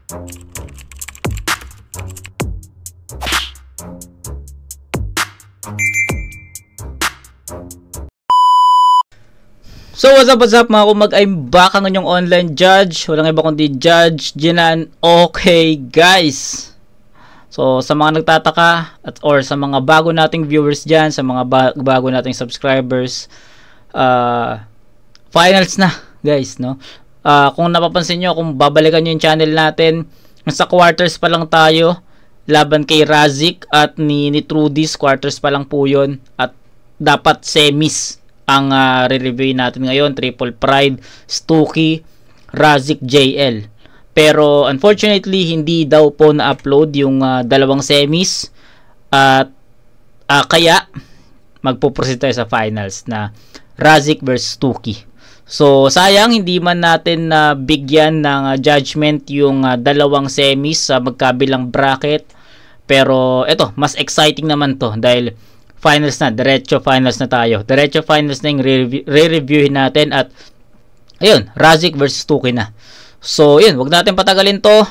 So what's up mga kumag, I'm back ang inyong online judge. Walang iba kundi Judge Jinan. Okay guys, so sa mga nagtataka or sa mga bago nating viewers dyan, sa mga bago nating subscribers, finals na guys, no? Kung napapansin nyo, kung babalikan nyo yung channel natin, sa quarters pa lang tayo laban kay Razik at ni Trudis. Quarters pa lang po yun, at dapat semis ang re-review natin ngayon. Triple Pride, Stuki, Razik, JL. Pero unfortunately hindi daw po na-upload yung dalawang semis, at kaya magpo-proceed tayo sa finals na Razik versus Stuki. So sayang hindi man natin bigyan ng judgment yung dalawang semis sa magkabilang bracket. Pero eto, mas exciting naman to dahil finals na, diretso finals na tayo. Diretso finals na yung re-reviewin natin, at ayun, Razik versus Stuki na. So yun, wag natin patagalin to.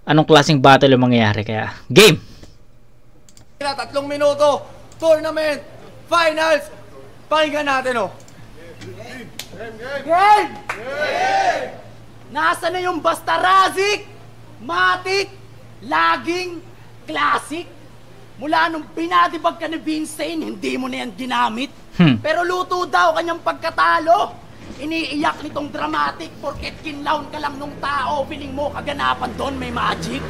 Anong klaseng battle yung mangyayari? Kaya game! 3 minuto, tournament, finals. Pakinggan natin, oh. Game! Nasa na yung basta Razik, Matik, laging classic? Mula nung pinadibag ka ni Vincent, hindi mo na yan ginamit. Pero luto daw kanyang pagkatalo. Iniiyak nitong dramatic porket kinlawn ka lang nung tao. Feeling mo kaganapan doon, may magic.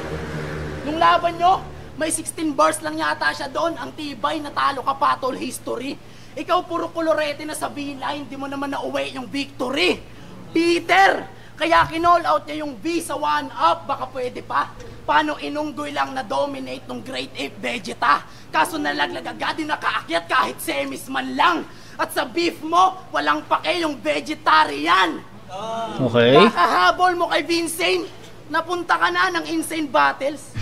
Nung laban nyo, may 16 bars lang yata siya doon. Ang tibay, natalo ka pa, tol history. Ikaw puro kolorete na sa villa, hindi mo naman nauwi yung victory. Peter! Kaya kinall out niya yung V sa 1-up, baka pwede pa. Paano inunggoy lang na-dominate ng Great Ape Vegeta? Kaso nalaglag agad, di nakaakyat kahit semis man lang. At sa beef mo, walang pake yung vegetarian. Okay. Kakahabol mo kay Vincent, napunta ka na ng insane battles.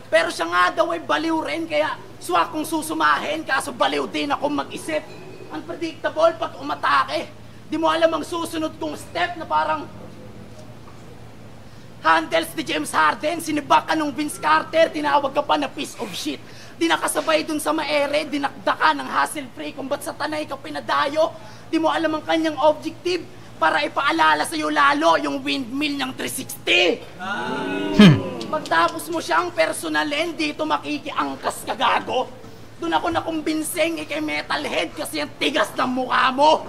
pero siya nga daw ay baliw rin, kaya swak kong susumahin, kaso baliw din ako mag-isip. Unpredictable pag umatake. Di mo alam ang susunod kong step na parang handles ni James Harden, sinibak ka nung Vince Carter, tinawag ka pa na piece of shit. Di nakasabay dun sa maere, dinakda ka ng hassle-free kung ba't sa tanay ka pinadayo. Di mo alam ang kanyang objective para ipaalala sa'yo lalo yung windmill ng 360. Pagtapos mo siyang personalin, dito makikiangkas ka gago. Doon ako nakumbinseng kay metalhead kasi ang tigas ng mukha mo.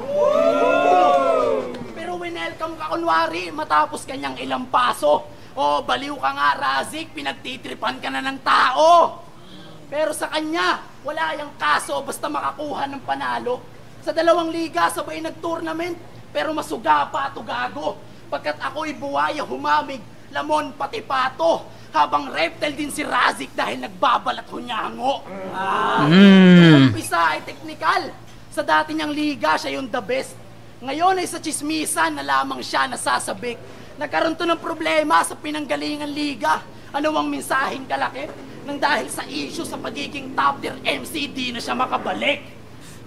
Pero winelcome ka kunwari matapos kanyang ilang paso. O baliw ka nga Razik, pinagtitripan ka na ng tao. Pero sa kanya, wala yung kaso basta makakuha ng panalo. Sa dalawang liga, sabay nag-tournament, pero masuga pa ito gago. Pagkat ako'y buwaya humamig, lamon pati pato. Habang reptile din si Razik dahil nagbabalat hunyango. Umpisa ay teknikal. Sa dati niyang liga, siya yung the best. Ngayon ay sa chismisan na lamang siya nasasabik. Nagkaroon to ng problema sa pinanggalingan liga. Ano ang mensaheng kalaki? Nang dahil sa issue sa pagiging top tier MC, di na siya makabalik.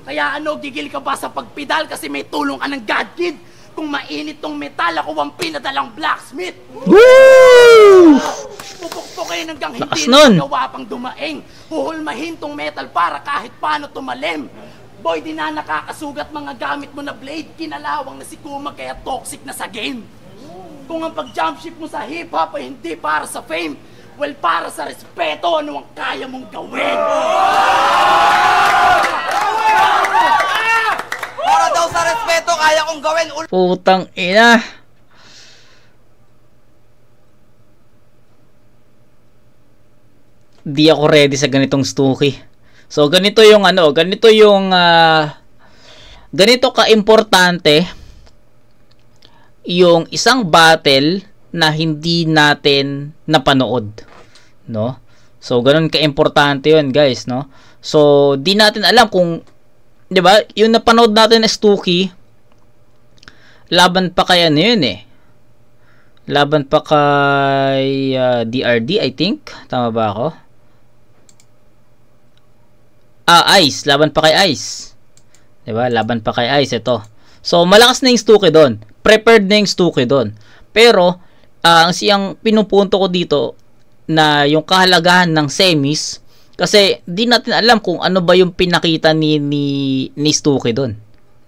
Kaya ano, gigil ka ba sa pagpidal kasi may tulong ka ng God Kid? Kung mainit tong metal, ako ang pinadalang blacksmith. Woo! Pupukpukin hanggang hindi na magawa pang dumaing. Huhulmahin tong metal para kahit paano tumalim. Boy, di na nakakasugat mga gamit mo na blade. Kinalawang na si Kuma kaya toxic na sa game. Kung ang pag-jump ship mo sa hip-hop ay hindi para sa fame, well, para sa respeto, ano ang kaya mong gawin? Para daw sa respeto, kaya kong gawin. Putang ina. Di ako ready sa ganitong Stuki. So ganito yung ganito ka-importante yung isang battle na hindi natin napanood, no? So ganun ka-importante 'yun, guys, no? So di natin alam kung 'di ba, yung napanood natin na Stuki, laban pa kay yun eh. Laban pa kay DRD, I think. Tama ba ako? Ice. Laban pa kay Ice. 'Di ba? Laban pa kay Ice ito. So malakas na yung Stuki doon. Prepared na yung Stuki doon. Pero, ang siyang pinupunto ko dito na yung kahalagahan ng semis, kasi di natin alam kung ano ba yung pinakita ni Stuki doon.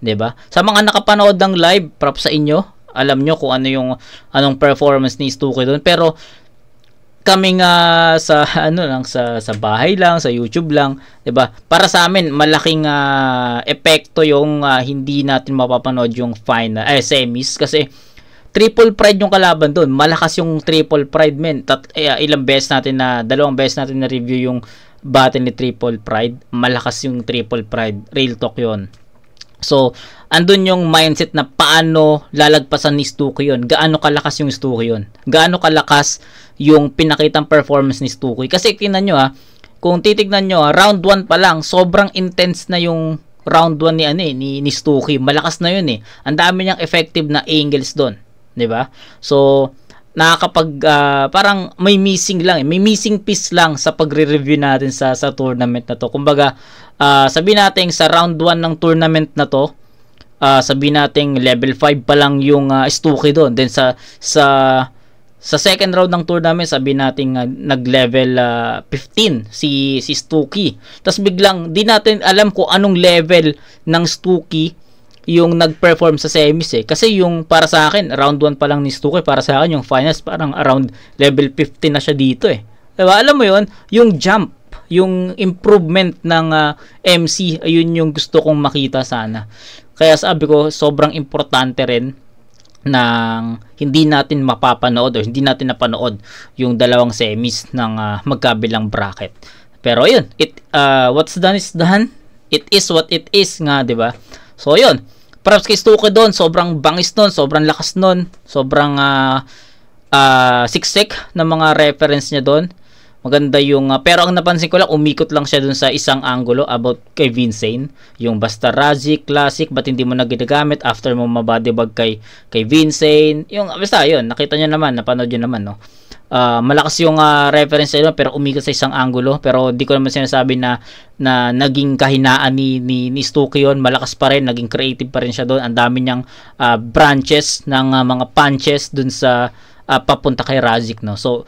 'Di ba? Sa mga nakapanood ng live, props sa inyo. Alam nyo kung anong performance ni Stuki doon. Pero kami nga sa sa bahay lang, sa YouTube lang, 'di ba? Para sa amin malaking epekto yung hindi natin mapapanood yung final semis kasi triple pride yung kalaban doon. Malakas yung triple pride, men. Dalawang beses natin na review yung battle ni triple pride. Malakas yung triple pride. Real talk yun. So, andun yung mindset na paano lalagpasan ni Stuki yun. Gaano kalakas yung Stuki yun. Gaano kalakas yung pinakitang performance ni Stuki. Kasi tingnan nyo kung titignan nyo round 1 pa lang, sobrang intense na yung round 1 ni Stuki. Malakas na yun eh. Ang dami niyang effective na angles doon. 'Di ba? So, nakakapag parang may missing lang, may missing piece lang sa pagre-review natin sa tournament na to. Kumbaga, sabihin natin sa round 1 ng tournament na to, sabihin natin level 5 pa lang yung Stuki doon. Then sa second round ng tournament, sabihin natin nag-level 15 si Stuki. Tapos biglang di natin alam kung anong level ng Stuki yung nag-perform sa semis Kasi yung para sa akin, round 1 pa lang ni Stuki, para sa akin yung finals parang around level 15 na siya dito Diba? Alam mo yun, yung jump, yung improvement ng MC, ayun yung gusto kong makita sana. Kaya sabi ko, sobrang importante rin nang hindi natin mapapanood o hindi natin napanood yung dalawang semis ng magkabilang bracket. Pero ayun, what's done is done. It is what it is nga, 'di ba? So ayun, props kay Stuki doon, sobrang bangis noon, sobrang lakas noon, sobrang siksik na mga reference niya doon. Maganda yung pero ang napansin ko lang, umikot lang siya doon sa isang angulo about kay Vincent, yung basta Razik classic, ba't hindi mo na ginagamit after mo mabadibag kay Vincent, yung basta yun, nakita niyo naman, napanood niyo naman, no. Malakas yung reference nila pero umikot sa isang angulo, pero di ko naman sinasabi na naging kahinaan ni Stuki yun. Malakas pa rin, naging creative pa rin siya doon. Ang dami niyang branches ng mga punches doon sa papunta kay Razik, no. So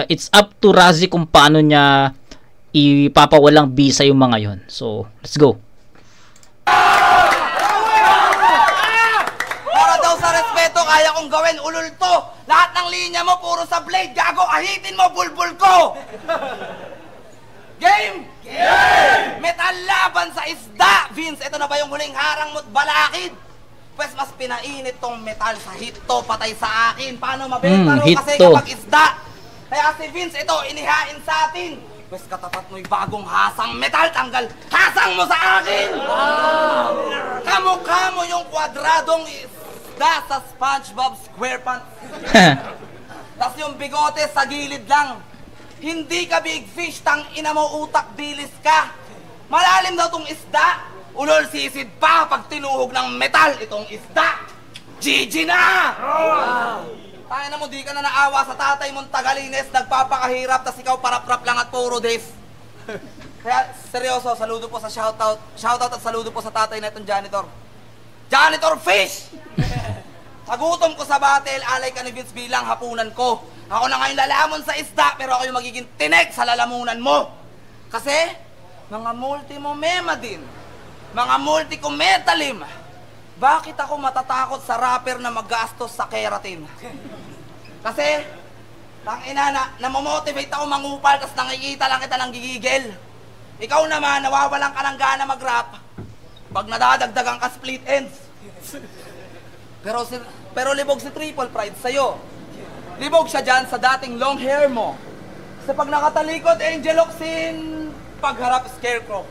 it's up to Razik kung paano niya ipapawalang bisa yung mga yon. So let's go. Sa respeto, kaya kong gawin ulul to. Lahat ng linya mo, puro sa blade. Gago, ahitin mo, bulbul ko. Game! Game! Metal laban sa isda. Vince, ito na ba yung huling harang mo't balakid? Pues mas pinainit tong metal sa hito, patay sa akin. Paano mabenta ro kasi kapag isda? Kaya si Vince, ito, inihain sa atin. Pues katapat mo'y bagong hasang metal, tanggal hasang mo sa akin! Kamukha mo yung kwadradong sa SpongeBob SquarePants. Tas yung bigote sa gilid lang. Hindi ka big fish, tang ina mo, utak dilis ka. Malalim daw tong isda. Ulol sisid pa pag tinuhog ng metal itong isda. GG na! Tayo na mo, di ka na naawa sa tatay mong tagalines, nagpapakahirap, tas ikaw paraprap lang at puro des. Kaya seryoso, saludo po sa shoutout at saludo po sa tatay na itong janitor. Janitor Fish! Pagutom ko sa battle, alay ka ni Vince bilang hapunan ko. Ako na ngayon lalamon sa isda, pero ako yung magiging tinek sa lalamunan mo. Kasi, mga multi-momema din, mga multi-kumetalim, bakit ako matatakot sa rapper na maggastos sa keratin? Kasi, tangina namomotivate ako mangupal, tas nakikita lang kita ng gigigil. Ikaw naman, nawawalan ka ng gana mag-rap pag nadadagdagan ka split ends. Pero libog si Triple Pride sa'yo. Libog siya dyan sa dating long hair mo. Kasi pag nakatalikod, Angel Oxin, pagharap Scarecrow.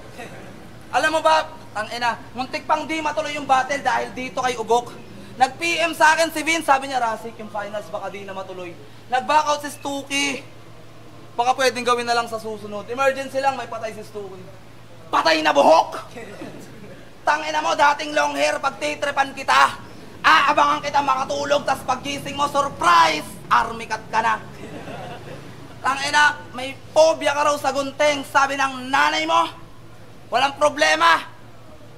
Alam mo ba, tangina, muntik pang di matuloy yung battle dahil dito kay Ugok. Nag-PM sa akin si Vince, sabi niya, Rasik, yung finals baka di na matuloy. Nag-backout si Stuki. Baka pwedeng gawin na lang sa susunod. Emergency lang, may patay si Stuki. Patay na buhok! Tangina mo, dating long hair, pag titrepan kita, aabangan kita makatulog, tas paggising mo, surprise! Army cut ka na. Tangina, may phobia ka raw sa gunting, sabi ng nanay mo, walang problema.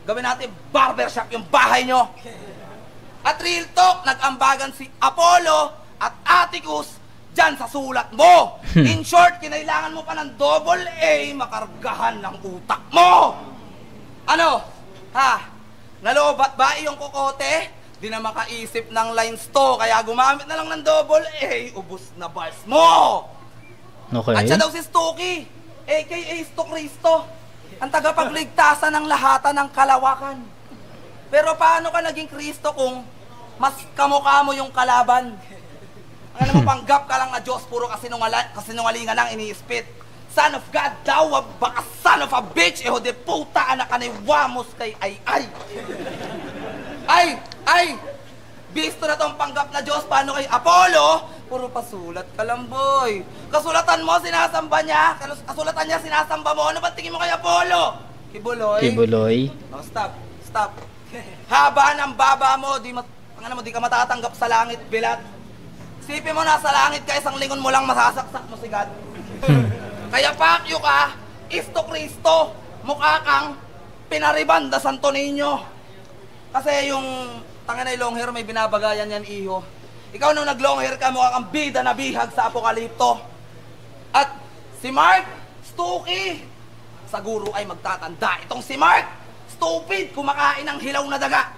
Gawin natin barbershop yung bahay nyo. At real talk, nag-ambagan si Apollo at Atticus dyan sa sulat mo. In short, kinailangan mo pa ng double A makargahan ng utak mo. Ano? Ha? Nalobat ba iyong kokote? Di na makaisip ng lines to, kaya gumamit na lang ng double A, ubus na bars mo. Okay. At siya daw si Stucky, aka Sto Cristo, ang tagapagligtasan ng lahatan ng kalawakan. Pero paano ka naging Kristo kung mas kamukha mo yung kalaban? Ang alam mo, panggap ka lang na Diyos, puro kasinungalingan lang iniispit. Son of God daw, baka son of a bitch, eho de puta, anak ka ni Wamos kay ay. Ay! Bisto na tong panggap na Diyos, paano kay Apollo? Puro pasulat ka lang, boy. Kasulatan mo, sinasamba niya. Kasulatan niya, sinasamba mo. Ano ba tingin mo kay Apollo? Kibuloy. Oh, stop. Haba ng baba mo, di ka matatanggap sa langit, bilat. Sipin mo, nasa langit ka, isang lingon mo lang masasaksak mo si God. Kaya pakyo ka, Isto Cristo, mukha kang pinaribanda Santo Niño. Kasi yung tanga na long hair, may binabagayan yan, iho. Ikaw nung nag-long hair ka, mukha kang bida na bihag sa Apokalipto. At si Mark, Stucky, sa guro ay magtatanda. Itong si Mark, stupid, kumakain ng hilaw na daga.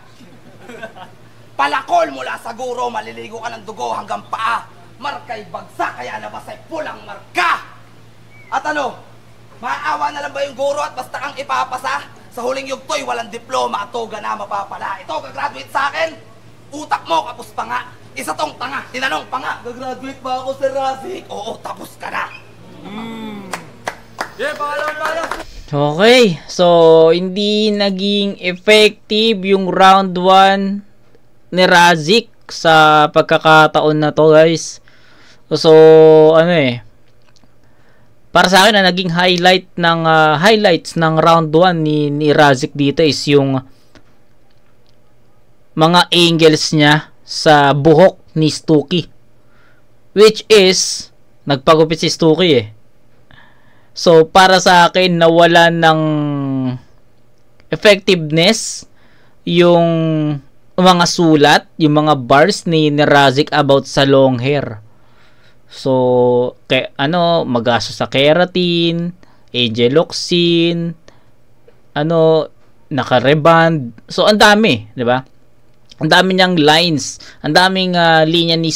Palakol mula sa guro, maliligo ka ng dugo hanggang paa. Markay bagsak, kaya labas ay pulang marka. At ano, maawa na lang ba yung guro at basta kang ipapasa? Sa huling yugto'y walang diploma at toga na mapapala. Ito, gagraduate sa akin. Utak mo, kapos pa nga. Isa tong tanga, tinanong pa nga. Gagraduate ba ako, Sir Razik? Oo, tapos ka na. Yeah, bahala. Okay, so hindi naging effective yung round 1 ni Razik sa pagkakataon na to, guys. So para sa akin, naging highlights ng round 1 ni Razik dito is yung mga angles niya sa buhok ni Stucky, which is nagpagupit si Stucky eh. So, para sa akin, nawala ng effectiveness yung mga sulat, yung mga bars ni Razik about sa long hair. So, magastos sa keratin, ageloxin, naka-reband. So, ang dami, di ba? Ang dami niyang lines, ang daming linya ni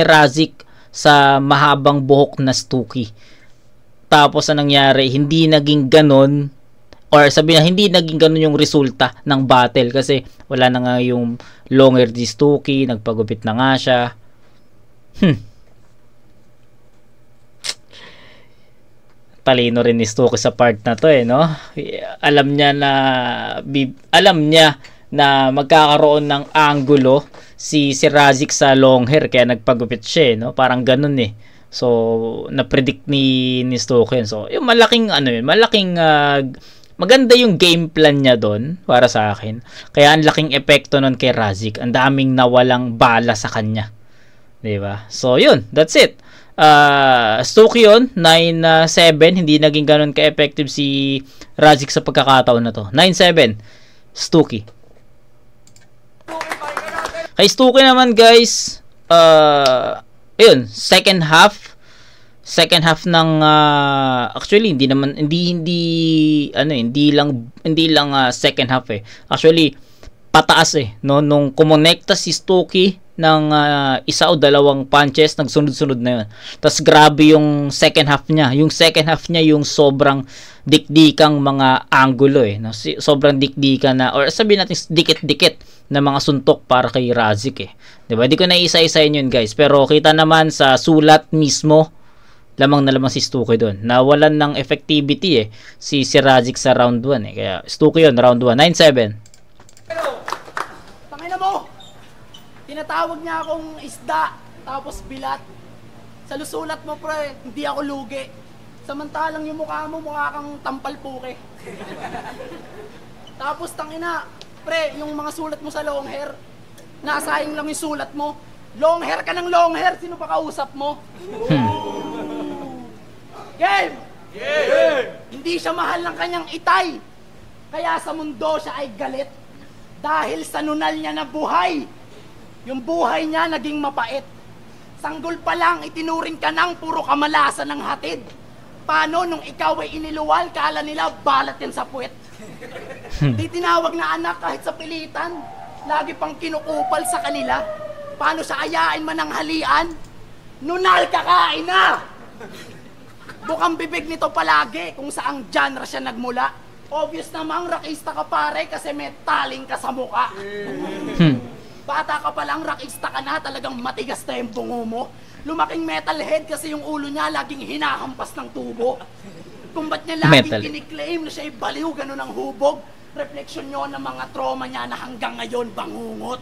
Razik sa mahabang buhok na Stucky. Tapos ang nangyari, hindi naging ganon, or sabi na hindi naging ganon yung resulta ng battle kasi wala na nga yung long hair ni Stucky, nagpagupit na nga siya. Talino rin ni Stucky sa part na to no? Alam niya na magkakaroon ng angulo si Razik sa long hair kaya nagpagupit siya no? Parang ganon So, na-predict ni Stucky. So, yung maganda yung game plan niya doon para sa akin. Kaya ang laking epekto nun kay Razik. Ang daming nawalang bala sa kanya. Diba? So, yun. That's it. Stucky yun. 9-7. Hindi naging ganun ka-effective si Razik sa pagkakataon na to. 9-7. Stucky. Kay Stucky naman, guys, ayun, second half ng actually hindi lang second half Actually pataas no, nung kumonekta si Stucky ng isa o dalawang punches, nagsunod-sunod na yun. Tapos grabe yung second half niya. Yung second half niya yung sobrang dikdikang mga angulo no? Sobrang dikdikan na, or sabihin natin dikit-dikit na mga suntok para kay Razik Diba? Di ko na isa-isahin yun, guys. Pero kita naman sa sulat mismo, lamang na lamang si Stucky doon. Nawalan ng effectivity si Razik sa round 1 Kaya Stucky yun, round 1. 9-7. Tangina mo! Tinatawag niya akong isda, tapos bilat. Sa lusulat mo, pre, hindi ako lugi. Samantalang yung mukha mo, mukha kang tampal puke. Tapos tangina, pre, yung mga sulat mo sa long hair, nasayang lang yung sulat mo. Long hair ka ng long hair, sino pa kausap mo? Game! Hindi siya mahal ng kanyang itay. Kaya sa mundo siya ay galit. Dahil sa nunal niya na buhay, Yung buhay niya naging mapait. Sanggol pa lang, itinuring ka ng puro kamalasan ng hatid. Paano nung ikaw ay iniluwal, kala nila balat yan sa puwet. Di tinawag na anak kahit sa pilitan. Lagi pang kinukupal sa kanila. Paano sa ayain man ng halian? Nunal kakain na! Bukang bibig nito palagi kung saang genre siya nagmula. Obvious namang rakista ka pare kasi may taling ka sa muka. Bata ka palang rakista ka na, talagang matigas na yung bungo mo. Lumaking metalhead kasi yung ulo niya laging hinahampas ng tubo. Kung ba't niya laging kiniklaim na siya'y baliw, ganun ang hubog. Refleksyon nyo ng mga trauma niya na hanggang ngayon bangungot.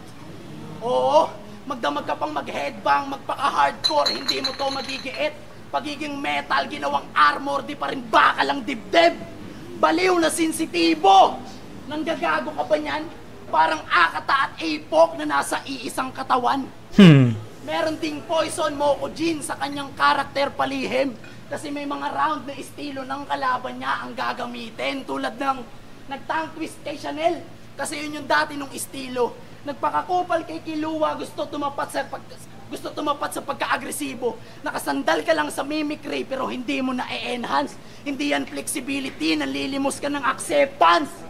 Oo, magdamag ka pang mag-headbang, magpaka-hardcore, hindi mo to magigiit. Pagiging metal, ginawang armor, di pa rin baka lang dibdib. Baliw na sensitibo. Nanggagago ka ba niyan? Parang Akata at Apok na nasa iisang katawan. Meron ding Poison Mokujin sa kanyang karakter palihim. Kasi may mga round na estilo ng kalaban niya ang gagamitin. Tulad ng nag-tank twist kay Chanel. Kasi yun yung dati nung estilo. Nagpakakupal kay Killua, gusto tumapat sa pagka-agresibo. Nakasandal ka lang sa mimicry pero hindi mo na-enhance. Hindi yan flexibility, nanlilimos ka ng acceptance.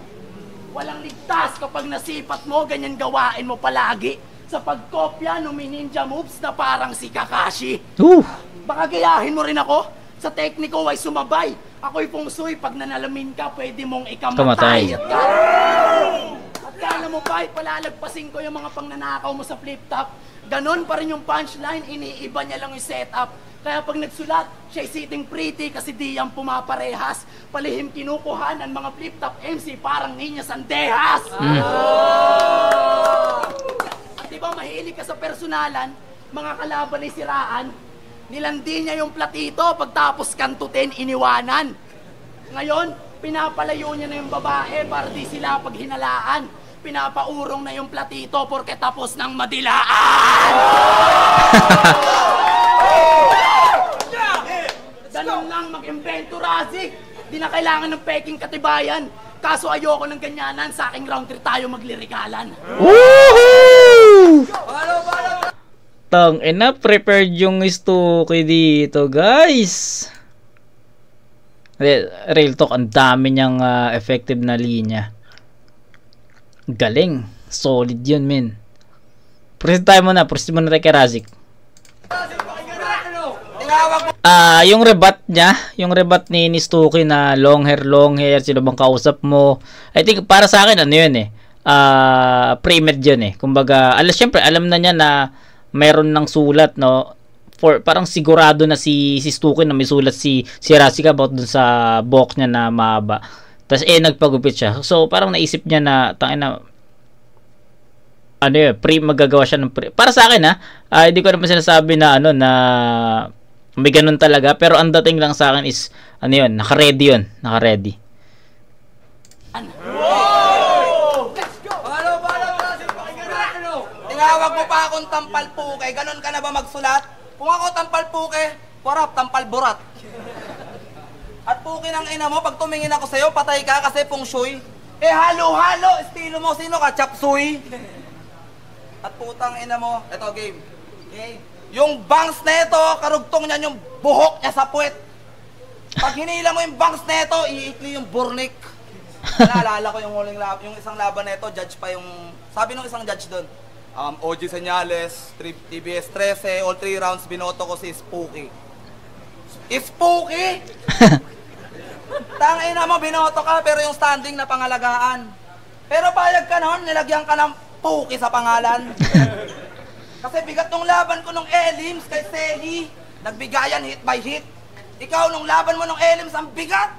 Walang ligtas kapag nasipat mo, ganyan gawain mo palagi. Sa pagkopya ng ninja moves na parang si Kakashi. Baka gayahin mo rin ako. Sa tekniko ay sumabay. Ako'y feng shui, pag nanalamin ka, pwede mong ikamatay. At kala mo ba, palalagpasin ko yung mga pangnanakaw mo sa flip-top. Ganon pa rin yung punchline, iniiba niya lang yung setup. Kaya pag nagsulat, siya'y sitting pretty kasi di yan pumaparehas. Palihim kinukuhan ang mga flip-top MC parang Niña Sandehas. At diba mahilig ka sa personalan, mga kalaban ay siraan. Nilandi niya yung platito pagtapos kantutin, iniwanan. Ngayon, pinapalayo niya na yung babae para di sila paghinalaan. Pinapaurong na yung platito porke tapos ng madilaan. Ganun lang mag-invento, Razik. Di na kailangan ng peking katibayan. Kaso ayoko ng ganyanan, sa aking round 3 tayo maglirikalan. Woohoo! Tang ina, prepared yung Stuki dito, guys. Real talk, ang dami niyang effective na linya. Galing. Solid yun, men. Proceed muna tayo kay Razik. Yung rebat ni Stuki na long hair, sino bang kausap mo? I think para sa akin ano yun pre-med yun Kumbaga, syempre alam na niya na mayroon ng sulat, no? Parang sigurado na si Stuki na may sulat si Razik about dun sa book niya na mahaba. Tapos nagpagupit siya. So parang naisip niya na magagawa siya ng para sa akin hindi ko naman sinasabi na na may ganun talaga, pero ang dating lang sa akin is naka-ready yun. Naka-ready. Tinawag mo pa akong tampal puke, ganun ka na ba magsulat? Kung ako tampal puke, warap, tampal burat. At puke ng ina mo, pag tumingin ako sa'yo, patay ka kasi feng shui. Halo-halo, estilo mo, sino ka? Chop suey. At putang ina mo, eto game. Yung bangs na ito, karugtong niyan yung buhok niya sa puwet. Pag hinila mo yung bangs na ito, iikli yung burnik. Naalala ko yung yung isang laban na ito, judge pa yung, sabi ng isang judge doon, OG Señales, TBS 13, all 3 rounds binoto ko si Spooky. Spooky? Tangina mo, binoto ka, pero yung standing na pangalagaan. Pero payag ka noon, nilagyan ka ng Pooky sa pangalan. Kasi bigat nung laban ko nung Elims kay Seli, nagbigayan hit by hit. Ikaw nung laban mo nung Elims, ang bigat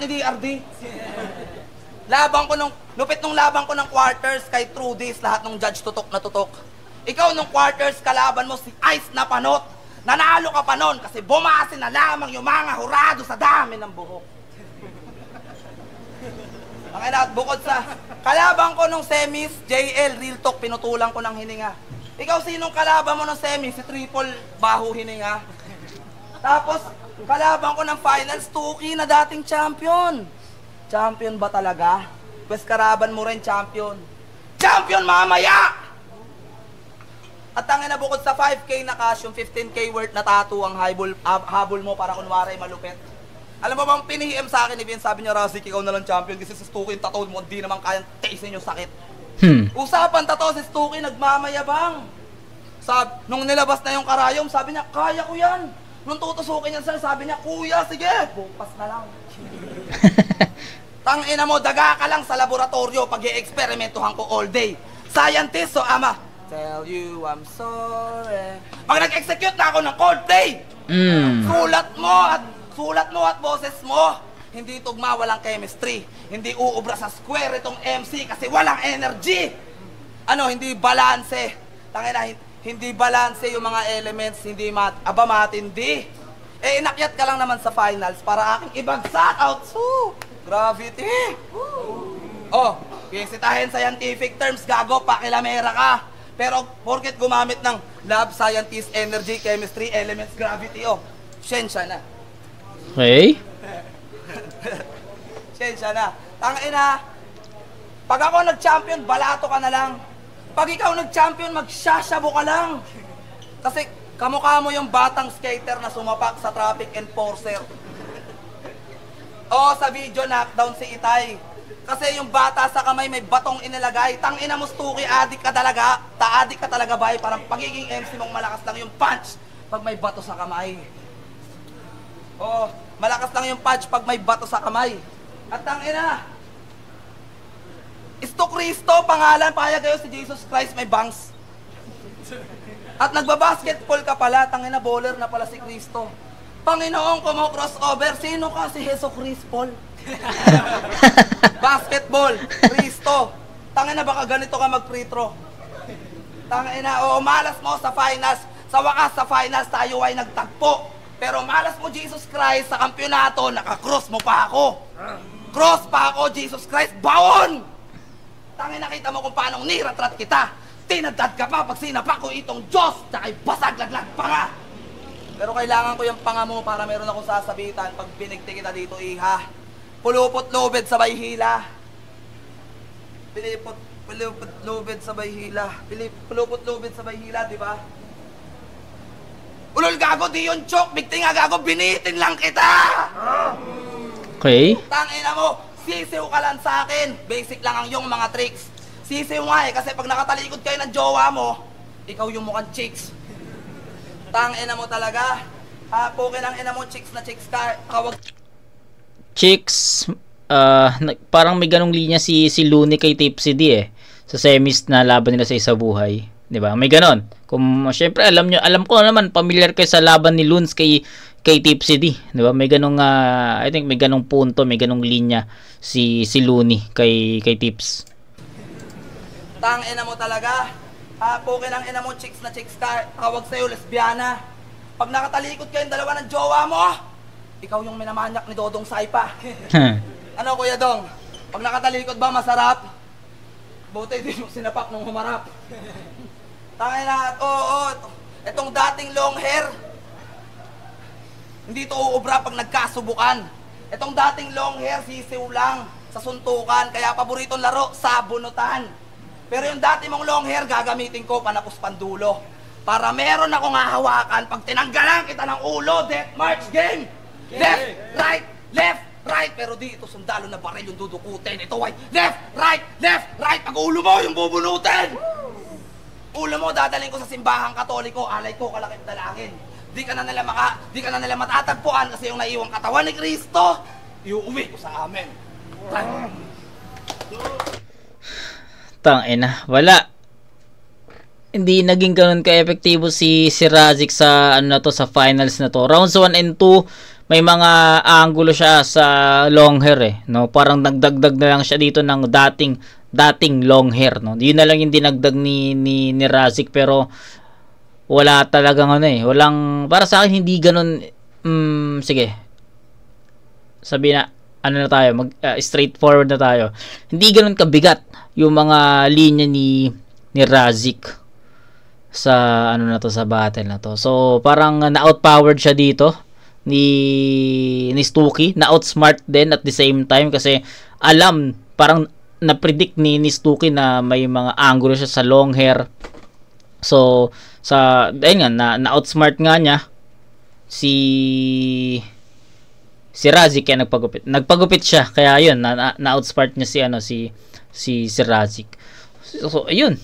ni DRD. Lupit nung laban ko ng quarters kay Trudis, lahat ng judge tutok na tutok. Ikaw nung quarters, kalaban mo si Ice na panot. Nanalo ka pa nun kasi bumase na lamang yung mga hurado sa dami ng buhok. At bukod sa kalaban ko nung semis, JL, real talk, pinutulang ko ng hininga. Ikaw sinong kalaban mo nung semis? Si Triple Baho hininga. Tapos, kalaban ko ng finals, Stuki na dating champion. Champion ba talaga? Pwes karaban mo rin champion. Champion mamaya! At ang ina bukod sa 5K na cash, yung 15K worth na tattoo ang habol mo para kunwari malupit. Alam mo bang pinihim sa akin ni Vince, sabi niya, Razik, ikaw na lang champion kasi sa Stuki yung tattoo mo, di naman kayang taisin yung sakit. Usapan tattoo si Stuki, nagmamayabang. Nung nilabas na yung karayom, sabi niya, kaya ko yan. Nung tutusukin niya, sabi niya, kuya, sige, bukas na lang. Tangina mo, daga ka lang sa laboratorio pag i-eksperimentuhan ko all day. Scientist, so ama, tell you I'm sorry. Pag nag-execute na ako ng Coldplay, sulat mo at boses mo, hindi tugma, walang chemistry. Hindi uubra sa square itong MC kasi walang energy. Hindi balanse. Tangina, hindi balanse yung mga elements, hindi matindi. Inakyat ka lang naman sa finals para aking ibagsak out. Gravity. Kisitahin scientific terms, gago, pakilamera ka. Pero porket gumamit ng lab, scientist, energy, chemistry, elements, gravity, siyensya na. Okay. Siyensya na. Tangina, pag ako nag-champion, balato ka na lang. Pag ikaw nag-champion, magsasyabo ka lang. Kasi kamukha mo yung batang skater na sumapak sa traffic enforcer. Sa video, knockdown si Itay. Kasi yung bata sa kamay may batong inilagay. Tangina mo, Stuki, adik ka talaga. Adik ka talaga, bay. Parang pagiging MC mong malakas lang yung punch pag may bato sa kamay. Malakas lang yung punch pag may bato sa kamay. At tangina, Isto Cristo, pangalan, payag kayo si Jesus Christ, may bangs. At nagbabasketball ka pala, tangina, bowler na pala si Cristo. Panginoon ko mo crossover, sino ka si Jesu Cristo? Basketball, Cristo. Tangina, baka ganito ka mag-free throw. Tangina, malas mo sa finals. Sa wakas sa finals, tayo ay nagtagpo. Pero malas mo, Jesus Christ, sa kampyonato, naka-cross mo pa ako. Cross pa ako, Jesus Christ, bawon! Tangina, nakita mo kung paano niratrat kita. Tinadad ka pa pag sinapak ko itong Diyos, tsaka'y basag-laglag pa nga. Pero kailangan ko yung panga mo para meron akong sasabitan pag binigti kita dito, iha. Pulupot-lubid sa bayhila. Pulupot-lubid sa bayhila. Pulupot-lubid sa bayhila, di ba? Ulol, gago, di yun, chok. Bigti nga, gago, binitin lang kita! Okay. Tangina mo, sisiw ka lang sa akin. Basic lang ang yung mga tricks. Sisiw nga kasi pag nakatalikod kayo ng jowa mo, ikaw yung mukhang chicks. Tangina mo talaga. Pukin ang ina mo, chicks na chicks ka. Kawag... Chicks, parang may ganong linya si Looney kay Tipsy D sa semis na laban nila sa Isa Buhay. 'Di ba? May ganon. Kung syempre alam ko naman, familiar kayo sa laban ni Loons kay Tipsy D, 'di ba? May ganong I think may ganong punto, may ganong linya si Looney kay Tips. Tangina mo talaga. Pukin ang ina mo, chicks na chicks ka. Tawag sa'yo, lesbiana. Pag nakatalikod kayong dalawa ng jowa mo, ikaw yung minamanyak ni Dodong Saipa. Ano, Kuya Dong? Pag nakatalikod ba, masarap? Buti din yung sinapak nung humarap. Tangina, itong dating long hair, hindi to uubra pag nagkasubukan. Itong dating long hair, sisiw lang sa suntukan. Kaya paboritong laro, sabunutan. Pero yung dati mong long hair, gagamitin ko panapos pandulo. Para meron akong hahawakan pag tinanggalan kita ng ulo. Death march game! Left, right, left, right. Pero dito, sundalo na baril yung dudukutin. Ito ay left, right. Pag ulo mo, yung bubunutin. Ulo mo, dadaling ko sa simbahang katoliko. Alay ko, kalakip dalangin. Di ka na nila matatagpuan kasi yung naiwang katawan ni Kristo, iuwi ko sa amin. Tangina, wala. Hindi naging ganun ka-epektibo si Razik sa sa finals na to. Rounds 1 and 2, may mga angulo siya sa long hair no? Parang nagdagdag na lang siya dito ng dating long hair, no? Yun na lang yung dinagdag ni Razik, pero wala talagang walang, para sa akin hindi ganun. Sige. Sabi na na tayo, straightforward na tayo. Hindi ganun kabigat yung mga linya ni Razik sa sa battle na to. So parang na-outpowered siya dito ni Stuki, na-outsmart din at the same time kasi parang na-predict ni Stuki na may mga angulo siya sa long hair. So, ayun nga, na-outsmart nga niya si Razik, kaya nagpagupit siya, kaya ayun, na-outsmart niya si Razik. So ayun,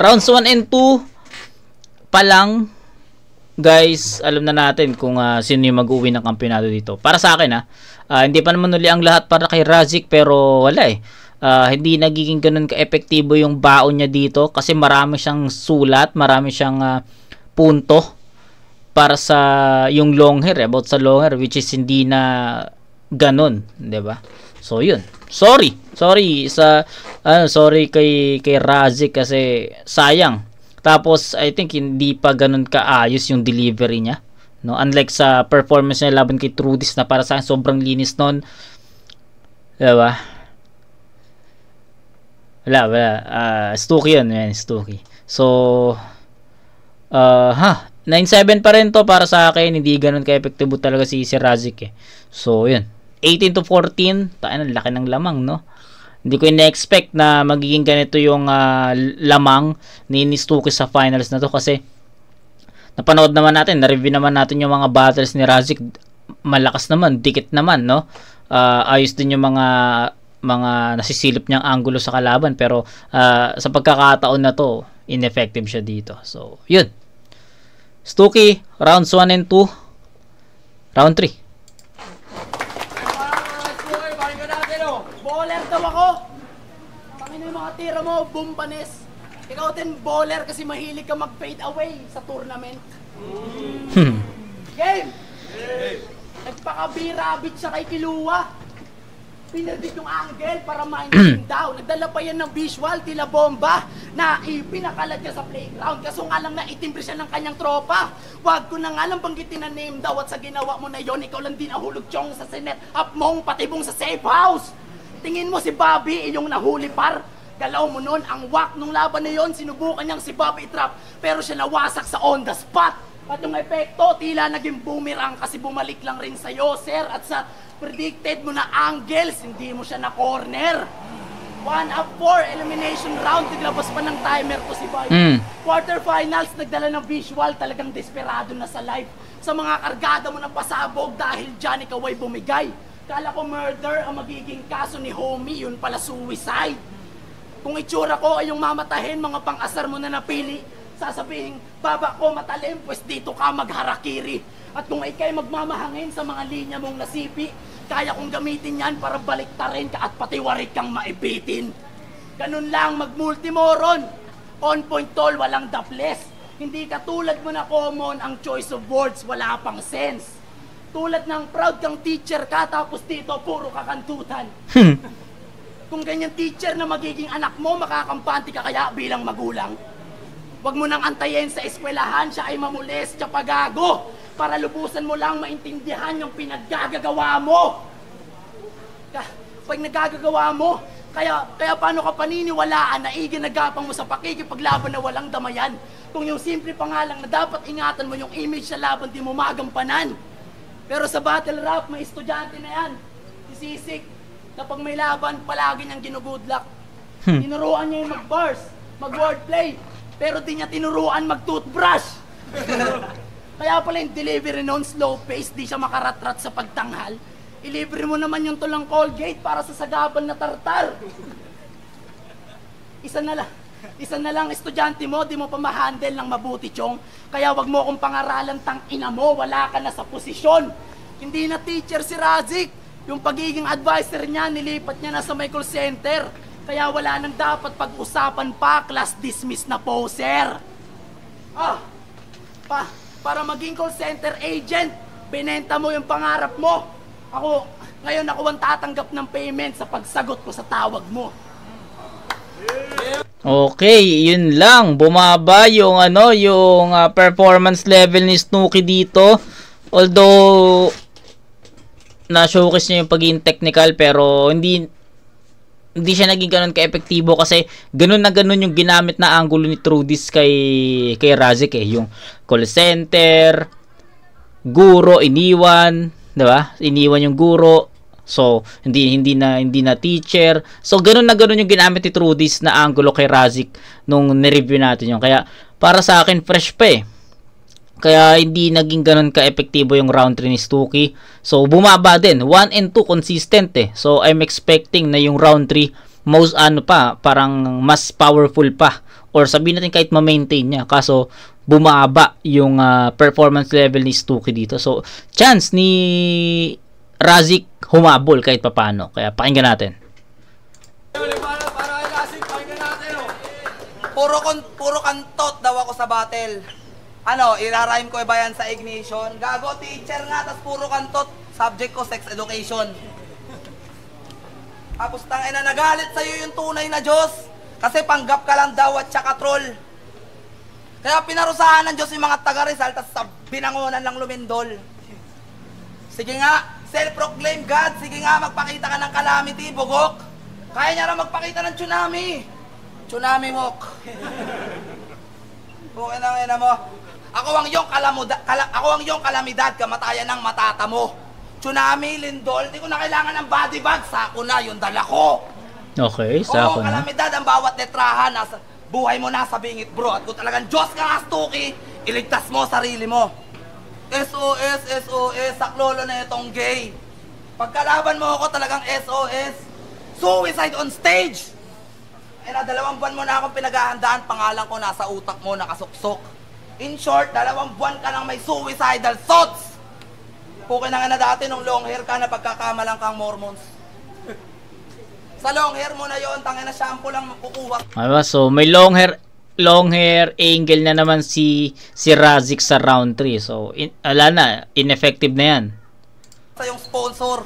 rounds 1 and 2 pa lang, guys, alam na natin kung sino yung mag-uwi ng kampeonato dito. Para sa akin hindi pa naman uli ang lahat para kay Razik, pero wala hindi nagiging ganun ka-epektibo yung baon niya dito kasi marami siyang sulat, marami siyang punto para sa yung long hair, about sa long hair, which is hindi na ganun, 'di ba? So yun. Sorry kay Razik kasi sayang. Tapos I think hindi pa ganun kaayos yung delivery niya, no? Unlike sa performance niya laban kay Trudis na para sa akin sobrang linis noon. 'Di ba? Wala. Stuki yun. Stuki. So, 9-7 pa rin to para sa akin. Hindi ganun ka-epektibo talaga si Razik So, yun. 18-14. Taan, laki ng lamang, no? Hindi ko ina-expect na magiging ganito yung lamang ni Stuki sa finals na to kasi napanood naman natin, na-review naman natin yung mga battles ni Razik. Malakas naman, dikit naman, no? Ayos din yung mga nasisilip niyang angulo sa kalaban, pero sa pagkakataon na to ineffective siya dito. So yun, Stuki, rounds 1 and 2. Round 3. Bowler daw ako. Panginoon yung mga tira mo, bumpanes. Ikaw din bowler kasi mahilig ka mag-fade away sa tournament. Game! Nagpaka-B-rabbit siya kay Kilua. Pinerdit yung angle para ma-team down. Nagdala pa yan ng visual, tila bomba, na ipinakalat niya sa playground. Kaso nga lang naitimbre siya ng kanyang tropa. Wag ko na nga lang banggitin na name daw at sa ginawa mo na yon, ikaw lang din nahulog chong sa sinet up mong patibong sa safe house. Tingin mo si Bobby, yung nahuli par. Galaw mo nun, ang wak nung laban na yon, sinubukan niyang si Bobby trap, pero siya nawasak sa on the spot. At yung epekto, tila naging boomerang kasi bumalik lang rin sa'yo, sir. At sa predicted mo na angles, hindi mo siya na corner. 1-4 elimination round, naglabas pa ng timer to si Bobby. Quarterfinals, nagdala ng visual, talagang desperado na sa life. Sa mga kargada mo ng pasabog dahil dyan ikaw ay bumigay. Kala ko murder ang magiging kaso ni homie, yun pala suicide. Kung itsura ko ay yung mamatahin, mga pang-asar mo na napili, sasabihin, baba ko matalim, pues dito ka magharakiri. At kung ikay magmamahangin sa mga linya mong nasipi, kaya kong gamitin yan para baliktarin ka at patiwarik kang maibitin. Ganun lang, magmultimoron. On point tol, walang daples. Hindi katulad mo na common ang choice of words, wala pang sense. Tulad ng proud kang teacher ka, tapos dito puro kakantutan. Kung ganyan teacher na magiging anak mo, makakampante ka kaya bilang magulang. Huwag mo nang antayin sa eskwelahan, siya ay mamulis, siya pagago, para lubusan mo lang maintindihan yung pinaggagawa mo. Pag nagagagawa mo, kaya paano ka paniniwalaan na iginagapang mo sa pakikipaglaban na walang damayan? Kung yung simple pangalang na dapat ingatan mo yung image sa laban, di mo magampanan. Pero sa battle rap, may estudyante na yan, si Sisik, na pag may laban, palagi niyang ginugoodluck. Tinuruan niya yung mag-bars, mag-wordplay, pero di niya tinuruan mag-toothbrush. Kaya pala yung delivery noon, slow pace, di siya makaratrat sa pagtanghal. Ilibre mo naman yung tulang Colgate para sa sagabal na tartar. Isa na lang estudyante mo, di mo pa ma-handle ng mabuti, chong. Kaya wag mo akong pangaralan, tang ina mo, wala ka na sa posisyon. Hindi na teacher si Razik. Yung pagiging advisor niya, nilipat niya na sa may call center. Kaya wala nang dapat pag-usapan pa, class dismiss na poser. Para maging call center agent, binenta mo yung pangarap mo. Ngayon ako ang tatanggap ng payment sa pagsagot ko sa tawag mo. Okay, yun lang. Bumaba yung performance level ni Snooki dito. Although na-showcase niya yung pagiging technical, pero hindi siya naging ganun ka-epektibo kasi ganun na ganun yung ginamit na angulo ni Trudis kay Razik yung call center, guro iniwan, 'di ba? Iniwan yung guro. So, hindi na teacher. So, ganun na ganun yung ginamit ni Trudis na angulo kay Razik nung ni-review natin yung. Kaya para sa akin fresh pa eh. Kaya hindi naging ganun ka-epektibo yung round 3 ni Stuki. So bumaba din, 1 and 2 consistent eh. So I'm expecting na yung round 3 most parang mas powerful pa, or sabihin natin kahit ma-maintain niya, kaso bumaba yung performance level ni Stuki dito. So chance ni Razik humabol kahit papano. Kaya pakinggan natin. Puro kantot daw ako sa battle. Ano, irarime ko ba yan sa ignition? Gago, teacher nga, tas puro kantot. Subject ko, sex education. Tapos tangina, nagalit sa'yo yung tunay na Diyos. Kasi panggap ka lang daw at saka troll. Kaya pinarusahan ng Diyos yung mga taga-Rizal, tas sa binangonan lang lumindol. Sige nga, self-proclaimed God. Sige nga, magpakita ka ng calamity, bugok. Kaya niya rin magpakita ng tsunami. Tsunami mok. Okay na ngayon mo. Ako ang iyong kalamidad, kamatayan ng matata mo. Tsunami, lindol, di ko na kailangan ng body bag. Sako na, yung dala ko. Okay, sako na. Kalamidad ang bawat letrahan. Nasa, buhay mo nasa bingit, bro. At kung talagang Diyos ka nga, Stuki, iligtas mo sarili mo. SOS, SOS, saklolo na itong gay. Pagkalaban mo ako, talagang SOS. Suicide on stage. Eh na, 2 buwan mo na akong pinaghahandaan, pangalan ko nasa utak mo, nakasuksok. In short, 2 buwan ka nang may suicidal thoughts. Okay na nga na dati nung long hair ka na pagkakamalang kang Mormons. Sa long hair mo na yon, tangin na shampoo lang kukuha. So may long hair angle na naman si Razik sa round 3. So ala na, ineffective na yan. Sa yung sponsor.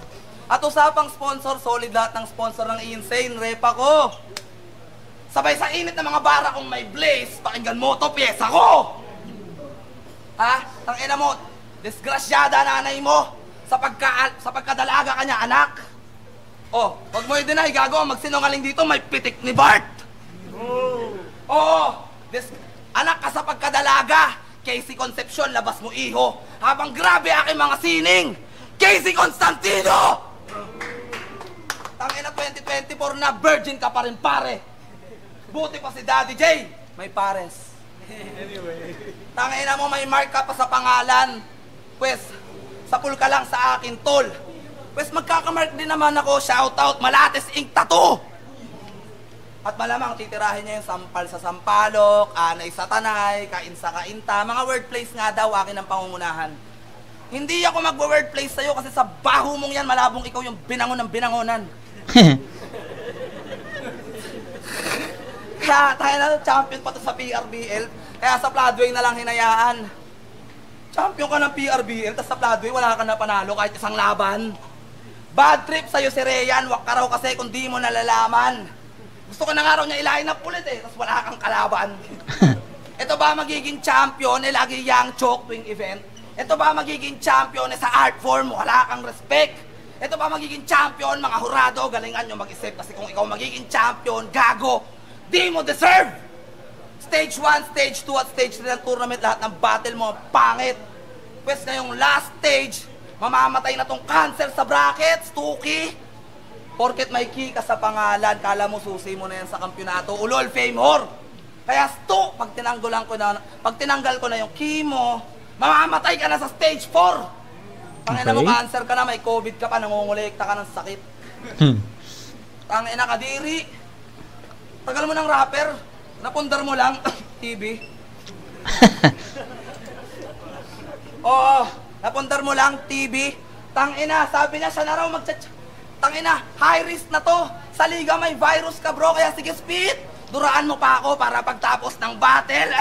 At usapang sponsor, solid lahat ng sponsor ng Insane. Rep ako. Sabay sa init ng mga bara kong may blaze, pakinggan mo to, pyesa ko! Ha? Tangina mo, disgrasyada nanay mo sa pagkadalaga kanya, anak. Oh, wag mo i-deny, gago, magsinungaling dito, may pitik ni Bart. Oo, anak ka sa pagkadalaga, Casey Concepcion, labas mo iho. Habang grabe aking mga sining, Casey Constantino! Tangina 2024 na, virgin ka pa rin pare. Buti pa si Daddy J, may pares. Anyway. Tangina mo, may mark ka pa sa pangalan. Pwes, sapul ka lang sa akin, tol. Pwes, magkakamark din naman ako, shoutout, Malates Ink Tattoo. At malamang titirahin niya yung sampal sa sampalok, anay sa tanay, kain sa kainta. Mga wordplays nga daw, akin ang pangungunahan. Hindi ako magwa-wordplays sa'yo kasi sa baho mong yan, malabong ikaw yung binangon ng binangonan. Kaya tayo na champion pa to sa PRBL, kaya sa Floodway na lang hinayaan. Champion ka ng PRBL, tapos sa Floodway wala ka na panalo kahit isang laban. Bad trip sa'yo si Rayan, wak ka raw kasi kung di mo nalalaman. Gusto ko na nga raw niya ilahin ng pulit eh, tapos wala kang kalaban. Ito ba magiging champion eh lagi yang choke tuwing event? Ito ba magiging champion eh sa art form, wala kang respect? Ito ba magiging champion, mga hurado, galingan nyo mag-isip kasi kung ikaw magiging champion, gago, di mo deserve! Stage 1, Stage 2 at Stage 3 ng tournament, lahat ng battle mo, pangit. Pwes ngayong last stage, mamamatay na tong cancer sa brackets, Stuki. Porket may key ka sa pangalan, kala mo susi mo na yan sa kampyonato, ulol, fame whore. Kaya Stu, pag tinanggal ko na yung key mo, mamamatay ka na sa Stage 4. Tangina mo, cancer ka na, may COVID ka pa, nangungulekta ka ng sakit. Tangina ka, diri. Tagal mo ng rapper, napundar mo lang, TV. Oo, napundar mo lang, TV. Tangina, sabi niya, siya na raw Tangina, high risk na to. Sa liga may virus ka bro, kaya sige spit. Duraan mo pa ako para pagtapos ng battle.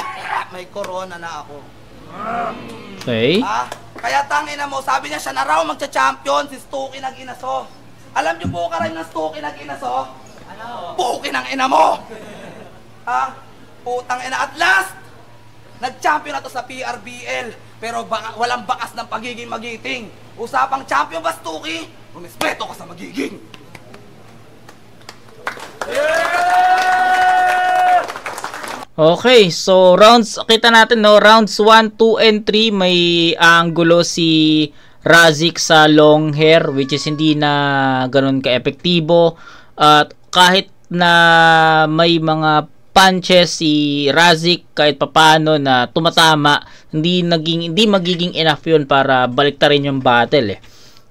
May corona na ako. Okay. Kaya tangina mo, sabi niya siya na raw magcha-champion, si Stuki nag-inaso. Alam niyo po ka rin ng Stuki nag-inaso? Ano? Puki ng ina mo! Putang ina. At last, nag-champion na to sa PRBL, pero walang bakas ng pagiging magiting. Usapang champion ba, Stuki? Umispeto ka sa magiging. Okay, so rounds, kita natin no, rounds 1, 2, and 3 may angulo si Razik sa long hair, which is hindi na ganun ka-epektibo. At kahit na may mga punches si Razik kahit papaano na tumatama, hindi magiging enough yun para baliktarin yung battle eh.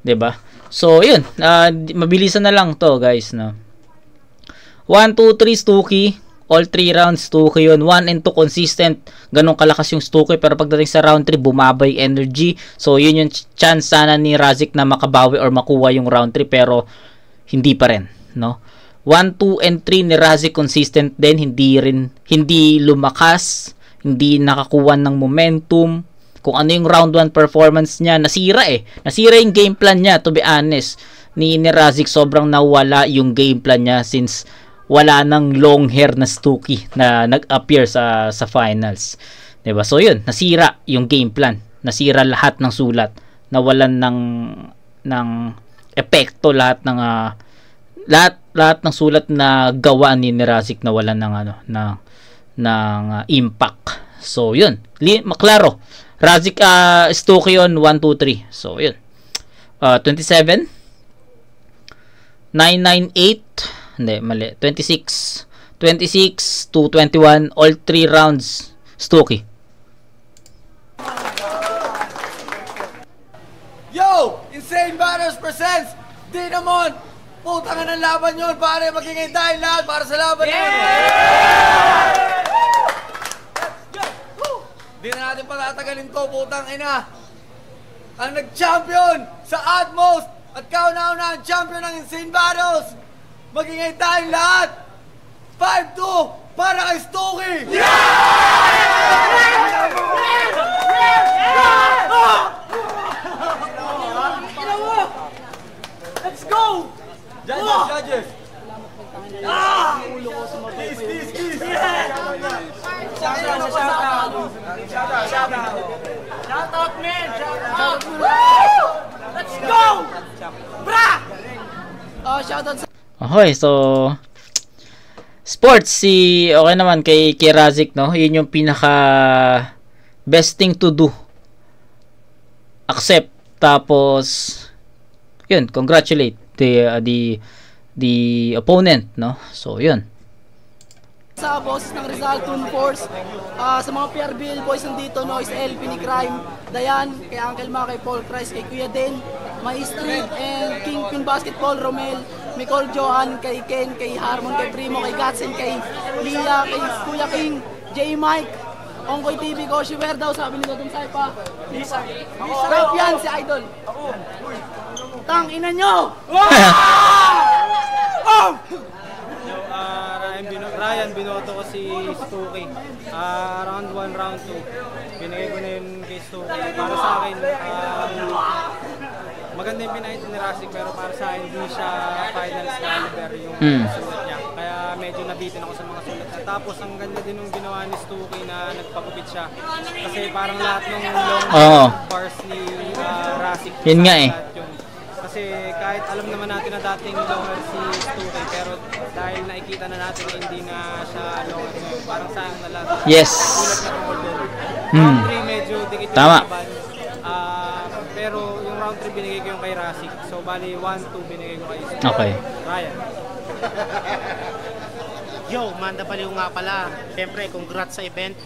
'Di ba? So, yun. Mabilisan na lang to, guys, no. 1, 2, 3 Stuki. All 3 rounds Stuki yun. 1 and 2 consistent. Ganun kalakas yung Stuki. Pero pagdating sa round 3, bumabay energy. So, yun yung chance sana ni Razik na makabawi or makuha yung round 3. Pero, hindi pa rin, no. 1, 2, and 3 ni Razik consistent din. Hindi lumakas. Hindi nakakuha ng momentum. Kung ano yung round 1 performance niya, nasira eh. Nasira yung game plan niya, to be honest. Ni Razik, sobrang nawala yung game plan niya since wala nang long hair na Stuki na nag-appear sa finals. 'Di ba? So yun, nasira yung game plan. Nasira lahat ng sulat. Nawalan ng epekto lahat ng lahat ng sulat na gawa ni Razik, nawalan ng impact. So yun, maklaro. Razik Stuki yun, 1, 2, 3. So yun. 27 998. Hindi, mali. 26 to 21. All 3 rounds. Stuki. Yo! Insane Battles presents Dinamon! Putang ng laban yun, pare. Magiging dahil lahat para sa laban yun. Di na natin patatagalin to, putang ina. Ang nag-champion sa utmost at kauna-una ang champion ng Insane Battles. Magingay tayong lahat! 5-2 para kay Stuki! Let's go! Judges! Shout out, man! Shout out! Let's go! Bra! Shout out sa... Okay, so sports okay naman kay Razik, no. Yun yung pinaka best thing to do. Accept, tapos yun, congratulate the opponent, no. So yun. Sa bosses ng Rizal Toon Force, sa mga PRBL boys nandito, Noise LP ni Crime, Dayan, kay Uncle Ma, kay Paul Christ, kay Kuya Den, Maestrid, and Kingpin Basketball, Romel, Nicole Johan, kay Ken, kay Harmon, kay Primo, kay Gatsen, kay Lia, kay Kuya King, J. Mike, Ongkoy TV, Koshi Verdaw, sabi ni Dodong Saipa, Lisa. Rap yan si Idol. Tang ina nyo! Ryan, binoto ko si Stuki. Round 1, round 2. Binigay ko na yun kay Stuki. Para sa akin, maganda yung pinahit ni Razik, pero para sa akin, hindi siya finals caliber yung sulat niya. Kaya medyo nabitin ako sa mga sulat niya. Tapos ang ganda din yung ginawa ni Stuki na nagpagupit siya. Kasi parang lahat ng long bars ni Razik. Yun nga eh. Kasi kahit alam naman natin na dating longer si Stuki, pero dahil nakikita na natin na hindi na siya longer ngayon, parang sayang na lang. Yes. Ulat na golden. Round 3 medyo dikit yung laban. Pero yung round 3 binigay ko yung kay Razik. So bali 1-2 binigay ko kay Stuki. Okay. Ryan. Yo, Manda Baliw nga pala. Siyempre, congrats sa event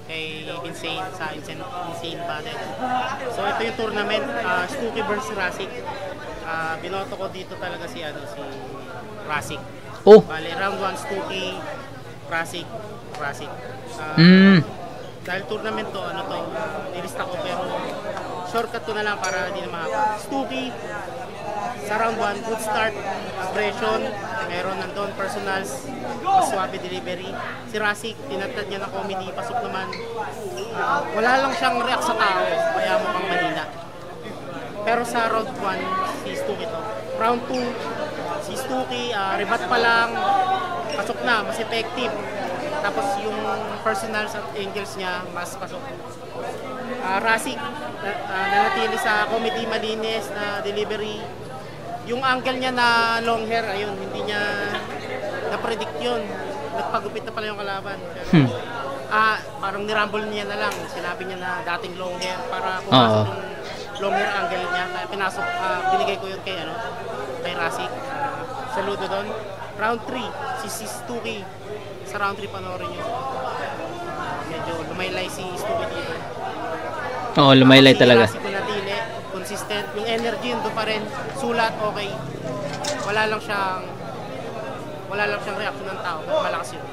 kay Insane, sa Insane Battle. So ito yung tournament, Stuki vs Razik. Binoto ko dito talaga si Razik. Oh. Bale, round 1 Stuki, Razik. Dahil tournament to, nilista ko, pero shortcut ko na lang para hindi na mahaba. Stuki, sa round 1, good start, aggression, meron nandun, personals, swabe delivery. Si Razik, tinatad niya na comedy, pasok naman. Wala lang siyang react sa tao, kaya mukhang mahina. Pero sa round 1, si Stuki to. Round 2, si Stuki, rebat pa lang, pasok na, mas effective. Tapos yung personals at angles niya, mas pasok. Razik, nanatili sa comedy, malinis na delivery. Yung angle niya na long hair, ayun, hindi niya na-predict yun. Nagpagupit na pala yung kalaban. Pero, parang nirumble niya na lang. Sinabi niya na dating long hair para pumasok yung long hair angle niya. Kaya pinasok, binigay ko yun kay Razik. Saludo doon. Round 3, si Stuki. sa round 3 panoorin nyo. Medyo lumaylay si Stuki dito. Oo, lumaylay talaga. Si Kunatili, consistent. Yung energy yun doon pa rin. Sulat, okay. Wala lang siyang reaction ng tao. Malakas yun.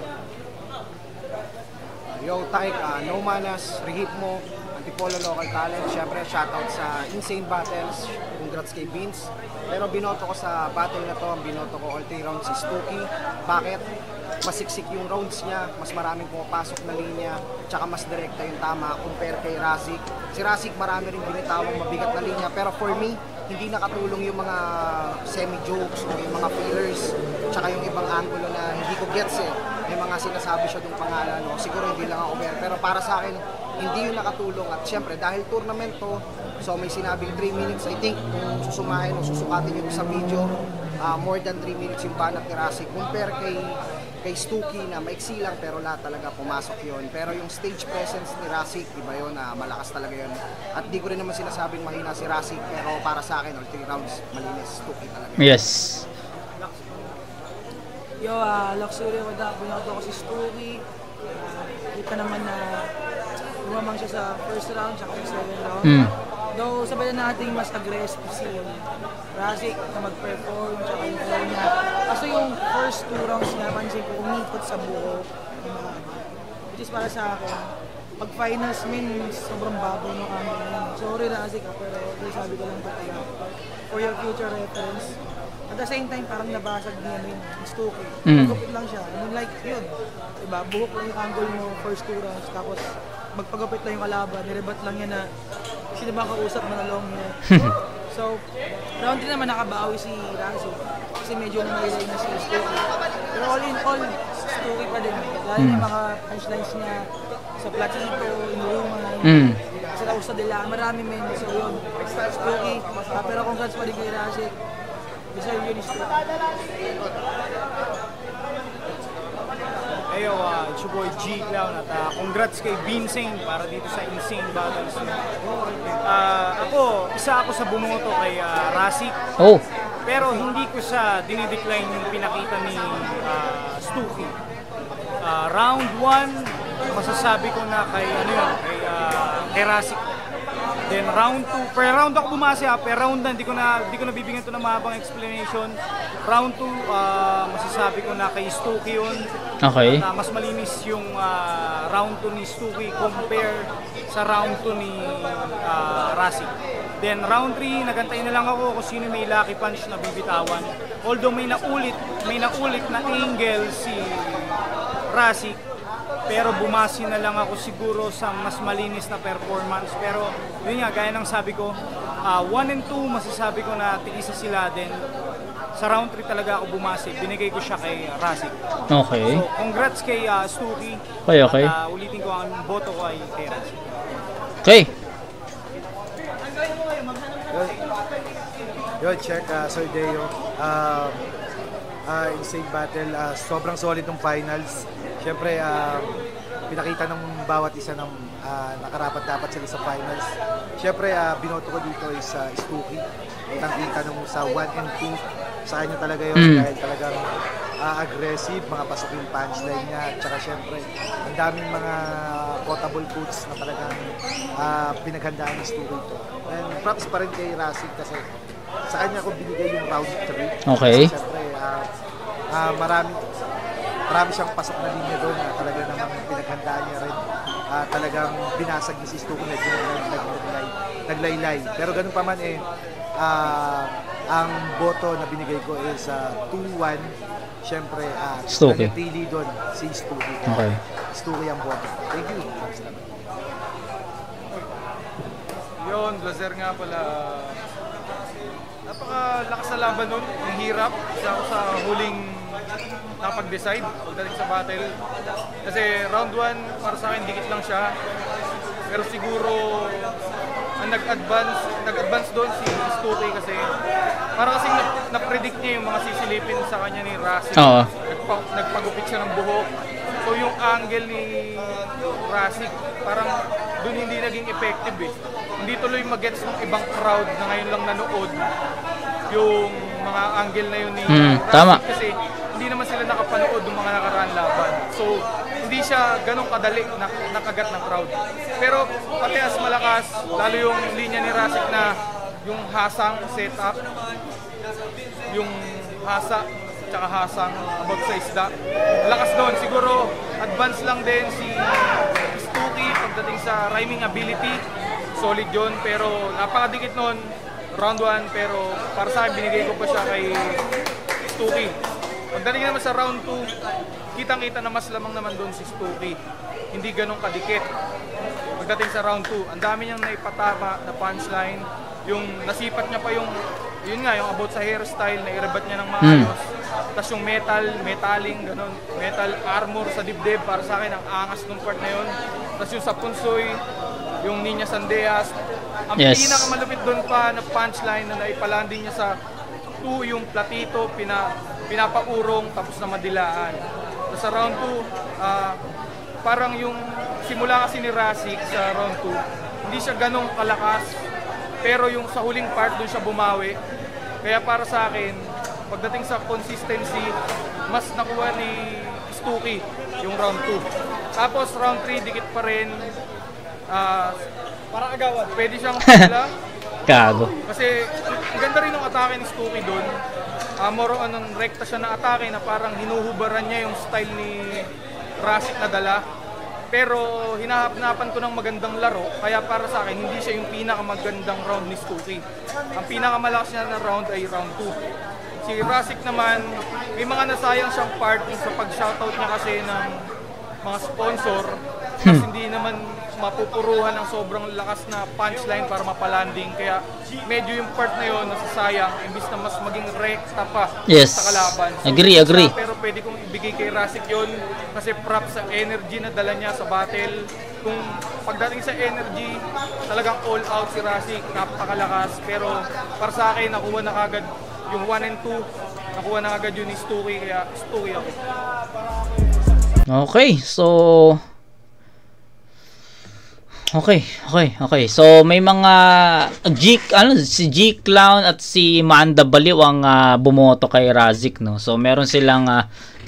Yo, Taik, No Manas, Rehip mo, Antipolo Local Talent. Siyempre, shoutout sa Insane Battles. Congrats kay Beans. Pero binoto ko sa battle na to, ang binoto ko all 3 rounds si Stuki. Bakit? Masiksik yung rounds niya, mas maraming pumapasok na linya, tsaka mas direkta yung tama compare kay Razik. Si Razik marami rin binitawang mabigat na linya, pero for me, hindi nakatulong yung mga semi-jokes o yung mga fillers, tsaka yung ibang angulo na hindi ko gets eh. May mga sinasabi siya yung pangalan, no? Siguro hindi lang ako aware, pero para sa akin, hindi yun nakatulong. At syempre, dahil tournament to, so may sinabing 3 minutes, I think, kung susumahin o susukatin nyo sa video, more than 3 minutes yung banat ni Razik. Compare kay Stuki na maiksi lang pero lahat talaga pumasok yon. Pero yung stage presence ni Razik, iba yun, malakas talaga yun. At di ko rin naman sinasabing mahina si Razik, pero para sa akin, all 3 rounds, malinis, Stuki talaga. Yes. Yo, Luxury, binoto ko si Stuki. Kita naman na lumamang siya sa first round, tsaka sa second round. Though sabay na natin mas aggressive si Razik na mag-perform, tsaka yung flow niya. Kaso yung first 2 rounds niya, pansin ko umikot sa buho. Which is para sa akin, pag finals min, sobrang babaw ng angle niya. Sorry Razik pero sabi ko lang talaga. For your future reference. At the same time, parang nabasag niya yung Stuki. Magpagupit lang siya. I mean, like yun. Diba? Buhok lang yung angle mo first 2 rounds. Tapos magpagupit lang yung kalaban. Nirebat lang niya na sino ba kausap manalong niya. So, round 3 naman nakabawi si Razik. Kasi medyo nangyayari na si Stuki. Pero all in all, Stuki pa din. Lalo yung mga punchlines niya sa Platito, Inuman, sa Lausa de la, marami men. So yun, Stuki. Pero congrats pa din kay Razik. Deserve yun is Stuki. Ayo, it's your boy G Clown at congrats kay Vincent para dito sa Insane Battles. Isa ako sa bumoto kay Razik. Oh. Pero hindi ko sa dinidecline yung pinakita ni Stuki. Round 1, masasabi ko na kay kay Razik. Then round 2, per round ako bumase per round na hindi ko nabibigyan to ng mahabang explanation. Round 2, masasabi ko na kay Stuki yun. Okay. At, mas malinis yung round 2 ni Stuki compare sa round 2 ni Razik. Then round 3, nagantay na lang ako kung sino may lucky punch na bibitawan. Although may naulit na angle si Razik. Pero bumasi na lang ako siguro sa mas malinis na performance. Pero yun nga, gaya ng sabi ko, 1 and 2 masasabi ko na tigisa sila. Then sa round 3 talaga ako bumasi. Binigay ko siya kay Razik. Okay. So congrats kay Stuki. Okay. At ulitin ko ang boto ko ay kay Razik. Okay. Yo, check, Sir Deo. Insane Battle, sobrang solid ng finals. Siyempre, pinakita ng bawat isa ng nakarapat-dapat sila sa finals. Siyempre, binoto ko dito is Stuki. Nakita nung sa 1 and 2, sa kanya talaga yun dahil talagang aggressive, mga pasok yung punchline niya. Tsaka siyempre, ang daming mga quotable quotes na talagang pinaghandaan ni Stuki ito. And props pa rin kay Razik kasi sa kanya ko binigay yung round 3. Okay. Kasi siyempre, marami siyang pasok na linya doon na talaga namang pinaghandaan niya rin. Talagang binasag ni si Stuki na naglaylay. Pero ganun pa man ang boto na binigay ko is 2-1. Siyempre, Stuki. Pili doon si Stuki. Okay. Stuki ang boto. Thank you. Yun, Blazer nga pala. Napakalakas na laban nun. Ang hirap. Isa ako sa huling nakapag-decide pagdating sa battle. Kasi round 1, para sa akin, dikit lang siya. Pero siguro, ang nag-advance doon si Stuki kasi para kasing na-predict niya yung mga sisilipin sa kanya ni Razik. Nagpagupit siya ng buhok. So yung angle ni Razik, parang doon hindi naging effective eh. Hindi tuloy mag-gets ng ibang crowd na ngayon lang nanood yung mga angle na yun ni tama. kasi hindi naman sila nakapanood ng mga nakaraan laban. So, hindi siya ganong kadali na nakagat ng crowd. Pero parehas malakas, lalo yung linya ni Razik na yung hasang setup, yung hasa, tsaka hasang about sa isda. Lakas doon. Siguro, advance lang din si Stuki pagdating sa rhyming ability. Solid yun, pero napakadikit noon. Round 1, pero para sa akin, binigay ko pa siya kay Stuki. Pagdating naman sa round 2, kitang-kita na mas lamang naman doon si Stuki. Hindi ganong kadikit. Pagdating sa round 2, ang dami niyang naipatama na punchline. Yung nasipat niya pa yung, yun nga, yung about sa hairstyle, na irebat niya ng maayos. Tapos yung metaling, ganun, metal armor sa dibdib, para sa akin, ang angas ng part na yun. Tapos yung sa punsoy, yung Niña Sandeas. Ang pinakamalupit doon pa na punchline na naipalanding niya sa 2, yung platito, pinapaurong, tapos na madilaan. Tapos sa round 2, parang yung simula kasi ni Razik sa round 2, hindi siya ganong kalakas. Pero yung sa huling part, doon siya bumawi. Kaya para sa akin, pagdating sa consistency, mas nakuha ni Stuki yung round 2. Tapos round 3, dikit pa rin. Parang agawan. Pwede siyang pala. Gago. Kasi ang ganda rin ng atake ni Stuki doon. More on rekta siya na atake na parang hinuhubaran niya yung style ni Razik na dala. Pero hinahap-napan ko ng magandang laro, kaya para sa akin, hindi siya yung pinakamagandang round ni Stuki. Ang pinakamalakas niya na round ay round 2. Si Razik naman, may mga nasayang siyang part sa pag-shoutout niya kasi ng mga sponsor. Kasi hindi naman mapupuruhan ng sobrang lakas na punchline para mapalanding. Kaya medyo yung part na yun nasasayang, imbis na mas maging rekta pa sa kalaban. So, agree. Pero pwede kong ibigay kay Razik yun kasi props sa energy na dala niya sa battle. Kung pagdating sa energy, talagang all out si Razik, napakalakas. Pero para sa akin, nakuha na kagad yung 1 and 2, nakuha na kagad yun ni Stuki, kaya Stuki ako. Okay, so Okay. So may mga si G Clown at si Manda Baliw ang bumoto kay Razik, no. So meron silang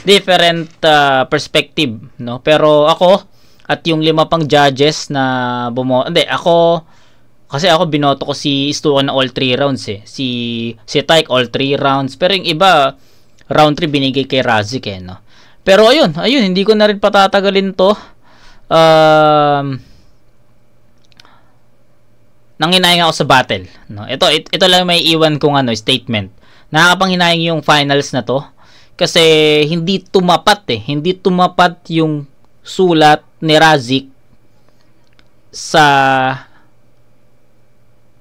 different perspective, no. Pero ako at yung 5 pang judges na bumoto, kasi ako binoto ko si Stuki na all 3 rounds eh. Si Tyke all 3 rounds, pero yung iba round 3 binigay kay Razik eh, no. Pero ayun, hindi ko na rin patatagalin to. Nanginayang ako sa battle, no. Ito lang may iwan kong statement. Nakakapanghinayang yung finals na to kasi hindi tumapat yung sulat ni Razik sa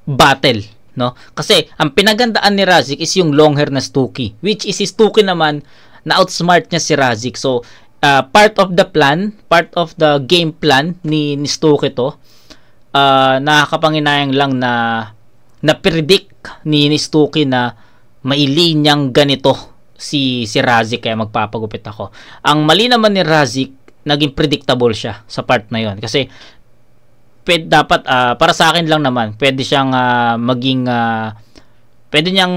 battle, no. Kasi ang pinagandaan ni Razik is yung long hair na Stuki, which is si Stuki naman na outsmart niya si Razik. So part of the game plan ni Stuki to. Nakakapanginayang lang na predict ni Stuki na mailinyang ganito si Razik, kaya magpapagupit ako. Ang mali naman ni Razik, naging predictable siya sa part na yon kasi dapat para sa akin lang naman pwede siyang pwede niyang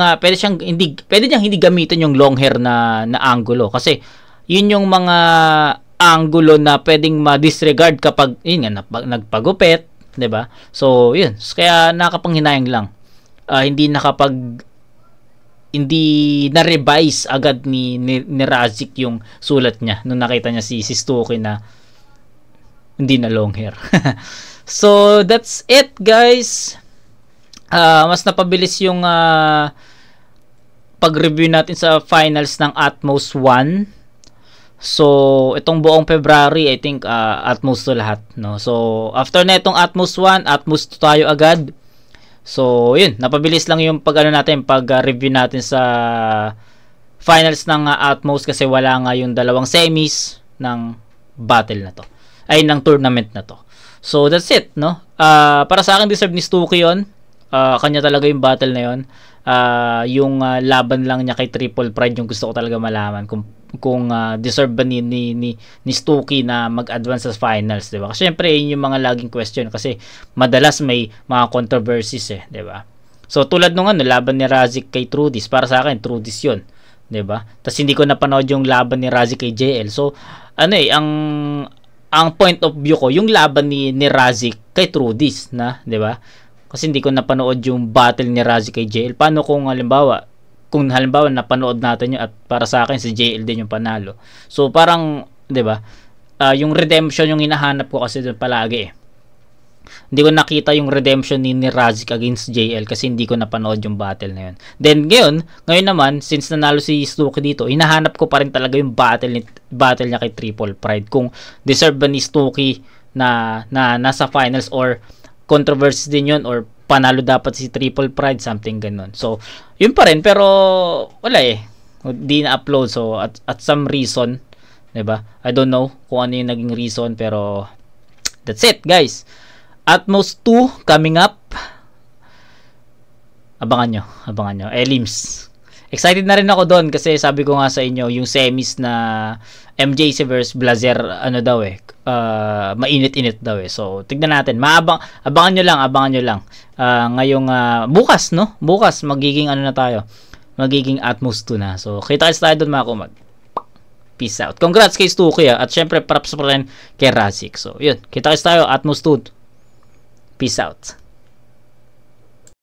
hindi gamitin yung long hair na angulo kasi yun yung mga angulo na pwedeng ma-disregard kapag nagpagupit, 'di ba? So, yun. Kaya nakapanghinayang lang. Hindi na-revise agad ni Razik yung sulat niya nung nakita niya si Stuki na hindi na long hair. So, that's it, guys. Mas napabilis yung pag-review natin sa finals ng Atmos 1. So, itong buong February, I think, Atmos to lahat, no? So, after na itong Atmos 1, Atmos 2 tayo agad. So, yun. Napabilis lang yung pag-review natin sa finals ng Atmos kasi wala nga yung 2 semis ng battle na to. Ay, ng tournament na to. So, that's it, no? Para sa akin, deserve ni Stuki yun. Kanya talaga yung battle na yun. Yung laban lang niya kay Triple Pride yung gusto ko talaga malaman kung deserve ba ni Stuki na mag-advance sa finals, 'di ba? Kasi syempre yun yung mga laging question kasi madalas may mga controversies 'di ba? So tulad nung laban ni Razik kay Trudis, para sa akin Trudis 'yon, 'di ba? Tapos hindi ko napanood yung laban ni Razik kay JL. So ang point of view ko yung laban ni Razik kay Trudis na, 'di ba? Kasi hindi ko napanood yung battle ni Razik kay JL. Paano kung halimbawa napanood natin yun at para sa akin si JL din yung panalo. So parang 'di ba? Yung redemption yung hinahanap ko kasi doon palagi eh. Hindi ko nakita yung redemption ni Razik against JL kasi hindi ko napanood yung battle na yun. Then ngayon naman, since nanalo si Stuki dito, hinahanap ko pa rin talaga yung battle niya kay Triple Pride. Kung deserve ba ni Stuki na nasa finals or controversy din yun or panalo dapat si Triple Pride, something ganun. So, yun pa rin, pero wala eh. Di na-upload. So, at some reason, diba? I don't know kung ano yung naging reason, pero that's it, guys. Atmos 2 coming up. Abangan nyo. Elims. Excited na rin ako doon kasi sabi ko nga sa inyo, yung semis na MJC versus Blazer, mainit-init daw eh. So, tignan natin. Abangan nyo lang. Ngayong bukas, no? Bukas, magiging na tayo. Magiging Atmos 2 na. So, kita-kits tayo doon mga kumag. Peace out. Congrats kay Stuki at syempre props pa rin kay Razik. So, yun. Kita-kits tayo. Atmos 2. Peace out.